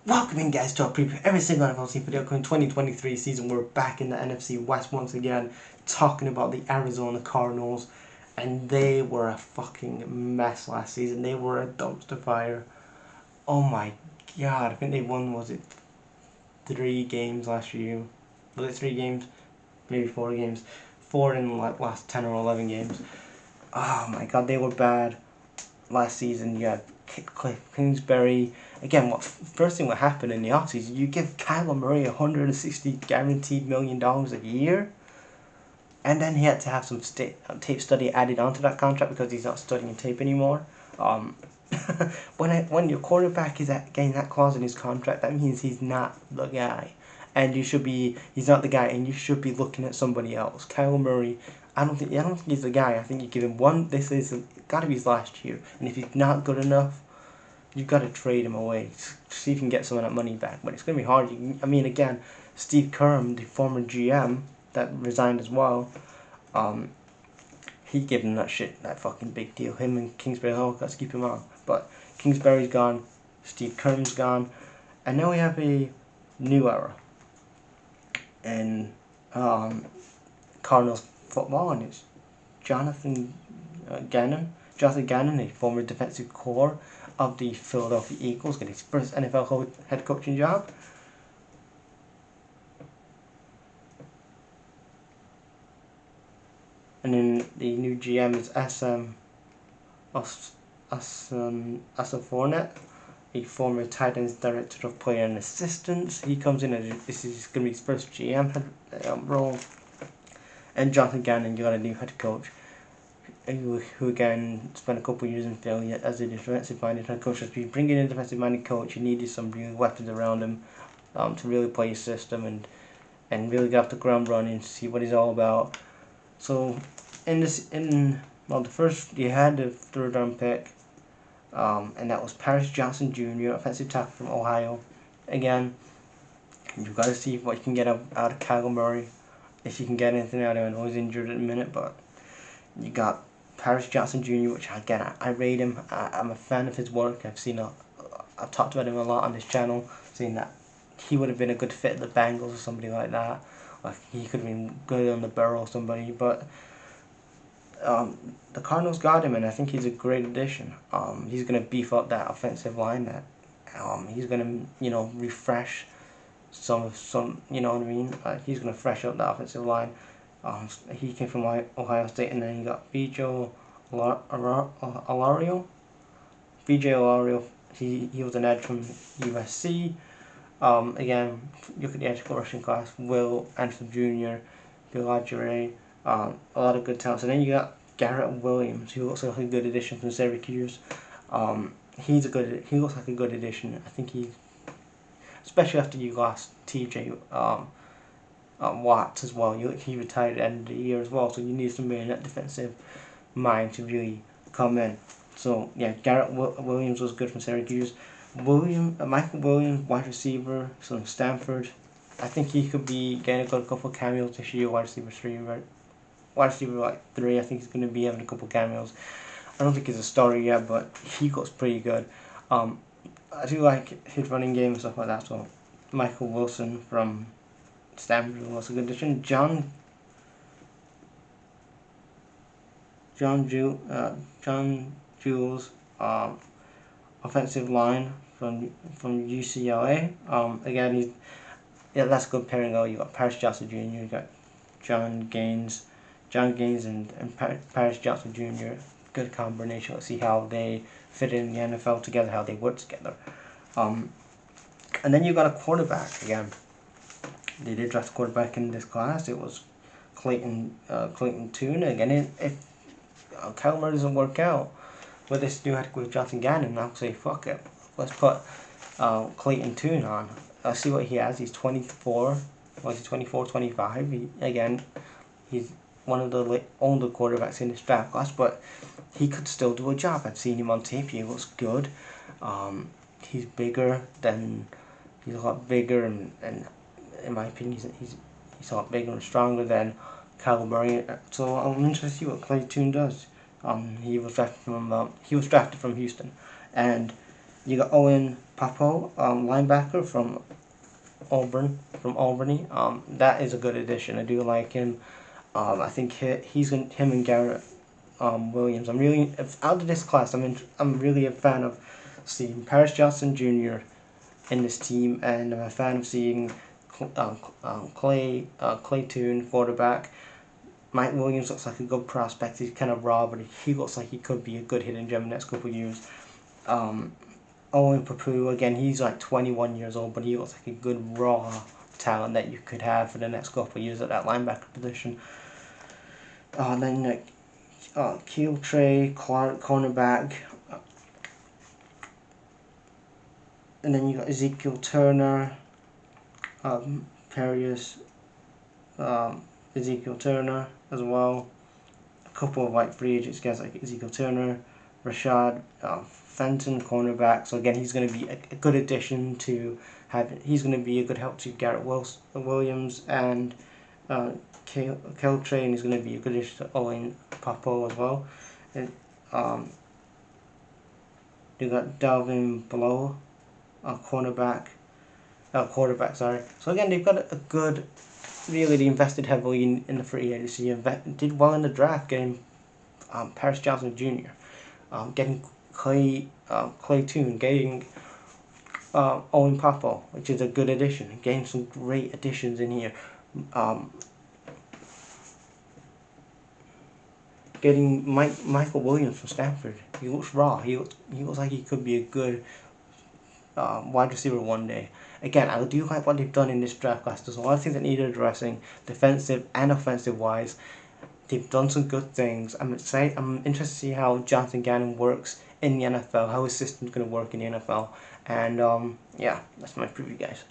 Welcome in, guys, to our preview every single NFL season video coming 2023 season. We're back in the NFC West once again, talking about the Arizona Cardinals, and they were a fucking mess last season. They were a dumpster fire. Oh my god, I think they won, was it 3 games last year? Was it 3 games? Maybe 4 games. 4 in like last 10 or 11 games. Oh my god, they were bad last season. You had Kingsbury. Again, first thing what happened in the offseason, you give Kyler Murray $160 guaranteed million a year, and then he had to have some tape study added onto that contract because he's not studying tape anymore. When your quarterback is getting that clause in his contract, that means he's not the guy, and he's not the guy, and you should be looking at somebody else. Kyler Murray, I don't think he's the guy. I think you give him one. This is got to be his last year, and if he's not good enough, you've got to trade him away. See if you can get some of that money back, but it's going to be hard. I mean, again, Steve Kerr, the former GM that resigned as well, he gave him that fucking big deal. Him and Kingsbury, got to keep him on. But Kingsbury's gone, Steve Kerr's gone, and now we have a new era in Cardinals football, and it's Jonathan Gannon, a former defensive core of the Philadelphia Eagles, getting his first NFL head coaching job. And then the new GM is Fournette, a former Titans director of player and assistants. He comes in and this is going to be his first GM role. And Jonathan Gannon, you got a new head coach, who again spent a couple of years in Philly as a defensive-minded head coach. If you bring in a defensive-minded coach, you needed some real weapons around him to really play his system and really get off the ground running, to see what he's all about. So the first, you had the 3rd round pick, and that was Paris Johnson Jr., offensive tackle from Ohio. Again, you've got to see what you can get out of Kyler Murray, if you can get anything out of him. I know he's injured at the minute, but you got Paris Johnson Jr., which again, I rate him. I'm a fan of his work. I've talked about him a lot on this channel, saying that he would have been a good fit at the Bengals or somebody like that. Like, he could have been good on the Burrow or somebody, but the Cardinals got him, and I think he's a great addition. He's going to beef up that offensive line. That he's going to refresh some you know what I mean. He's going to fresh up the offensive line. He came from Ohio State, and then you got VJ Olario. He was an edge from USC. Again, look at the edge rushing class: Will Anderson Jr., Ojulari, a lot of good talents. And then you got Garrett Williams, who looks like a good addition from Syracuse. He looks like a good addition. I think especially after you lost TJ Watts as well. He retired at the end of the year as well, so you need somebody in that defensive mind to really come in. So yeah, Garrett Williams was good from Syracuse. Michael Williams, wide receiver from Stanford. I think he could be getting a couple of cameos this year. Wide receiver 3, I think he's going to be having a couple of cameos. I don't think he's a starter yet, but he looks pretty good. I do like his running game and stuff like that. So Michael Wilson from Stanford was a good addition. Jon Jules, offensive line from UCLA. Again, that's a good pairing. You got Paris Johnson Jr. You got Jon Gaines and Paris Johnson Jr. Good combination. Let's see how they fit in the NFL together, how they work together. And then you got a quarterback again. They did draft a quarterback in this class. It was Clayton II. Again, if Kyler Murray doesn't work out with this new head coach Jonathan Gannon, I'll say fuck it. Let's put Clayton II on. Let's see what he has. He's 24. Was he 24, 25? He's one of the older quarterbacks in this draft class, but he could still do a job. I've seen him on tape. He looks good. He's a lot bigger, and in my opinion, he's a lot bigger and stronger than Kyler Murray. So I'm interested to see what Clayton does. He was drafted from Houston, and You got Owen Pappoe, linebacker from Albany. That is a good addition. I do like him. I think him and Garrett Williams. I'm really out of this class. I'm really a fan of seeing Paris Johnson Jr. in this team, and I'm a fan of seeing Clayton quarterback. Mike Williams looks like a good prospect. He's kind of raw, but he looks like he could be a good hidden gem in the next couple of years. Owen Pappoe, again, he's like 21 years old, but he looks like a good raw talent that you could have for the next couple of years at that linebacker position. Then Kei'Trel, Clark, cornerback. And then you got Ezekiel Turner, Perius, Ezekiel Turner as well. A couple of like free agents guys like Ezekiel Turner, Rashad Fenton, cornerback. So again, he's going to be a good addition to he's going to be a good help to Garrett Williams and Kei'Trel, and he's going to be a good addition to Owen Pappoe as well. And you got Dalvin Below, quarterback. Sorry. So again, they've got a good. Really, they invested heavily in the free agency. Did well in the draft, getting Paris Johnson Jr., getting Clayton, getting Owen Pappoe, which is a good addition. Getting some great additions in here. Getting Michael Williams from Stanford. He looks raw. He looks like he could be a good wide receiver one day. Again, I do like what they've done in this draft class. There's a lot of things that need addressing, defensive and offensive wise. They've done some good things. I'm excited. I'm interested to see how Jon Gaines works in the NFL, how his system's going to work in the NFL. And yeah, that's my preview, guys.